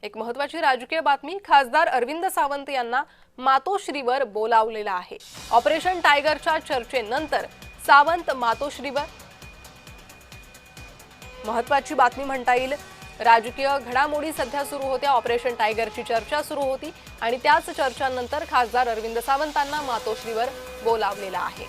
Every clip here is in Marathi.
एक महत्त्वाची राजकीय बातमी, खासदार अरविंद सावंत यांना मातोश्रीवर बोलावलेलं आहे। ऑपरेशन टायगरच्या चर्चेनंतर सावंत मातोश्रीवर। महत्त्वाची बातमी म्हणता येईल। राजकीय घडामोडी सध्या सुरू होत्या। ऑपरेशन टायगरची चर्चा सुरू होती आणि त्याच चर्चांनंतर खासदार अरविंद सावंतांना मातोश्रीवर बोलावलेलं आहे।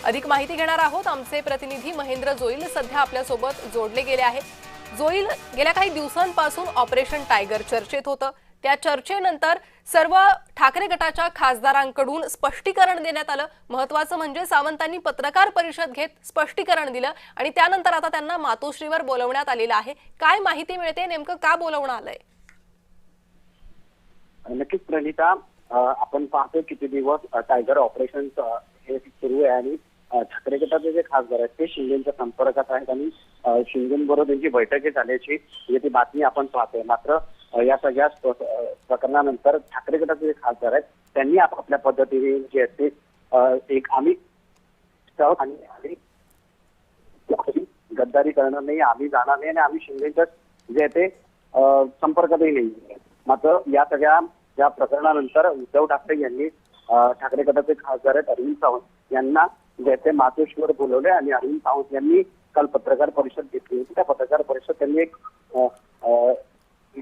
अधिक माहिती घेणार आहोत। आमचे प्रतिनिधी महेंद्र जोईल सध्या आपल्या सोबत जोडले गेले आहेत। जोईल, गेल्या काही दिवसांपासून ऑपरेशन टायगर चर्चेत होतं। त्या चर्चेनंतर सर्व ठाकरे गटाच्या खासदारांकडून स्पष्टीकरण देण्यात आलं। महत्त्वाचं म्हणजे सावंतांनी पत्रकार परिषद घेत स्पष्टीकरण दिलं आणि त्यानंतर आता त्यांना मातोश्रीवर बोलवण्यात आलेलं आहे। काय माहिती मिळते, नेमकं का बोलवण्यात आलंय? नक्कीच प्रणिता, आपण पाहतो किती दिवस टायगर ऑपरेशन हे सुरू आहे आणि ठाकरे गटाचे जे खासदार आहेत ते शिंदेच्या संपर्कात आहेत आणि शिंदेबरोबर त्यांची बैठक झाल्याची ती बातमी आपण पाहतोय। मात्र या सगळ्या प्रकरणानंतर ठाकरे गटाचे जे खासदार आहेत त्यांनी आपापल्या पद्धतीने जे ते एक आम्ही गद्दारी करणार नाही, आम्ही जाणार नाही आणि आम्ही शिंदेच्या जे ते संपर्कातही नाही। मात्र या सगळ्या ज्या प्रकरणानंतर उद्धव ठाकरे यांनी ठाकरे गटाचे खासदार आहेत अरविंद सावंत यांना जे ते मातोश्रीवर बोलवले आणि अरविंद सावंत यांनी काल पत्रकार परिषद घेतली होती। त्या पत्रकार परिषद त्यांनी एक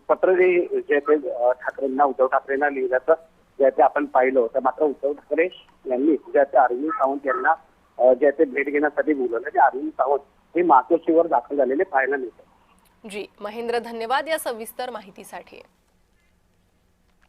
पत्र जे ते ठाकरेंना उद्धव ठाकरेंना लिहिल्याचं जे ते आपण पाहिलं होतं। मात्र उद्धव ठाकरे यांनी जे ते अरविंद सावंत यांना जे ते भेट घेण्यासाठी बोलवलं, ते अरविंद सावंत हे मातोश्रीवर दाखल झालेले पाहायला मिळतं। जी महेंद्र, धन्यवाद या सविस्तर माहितीसाठी।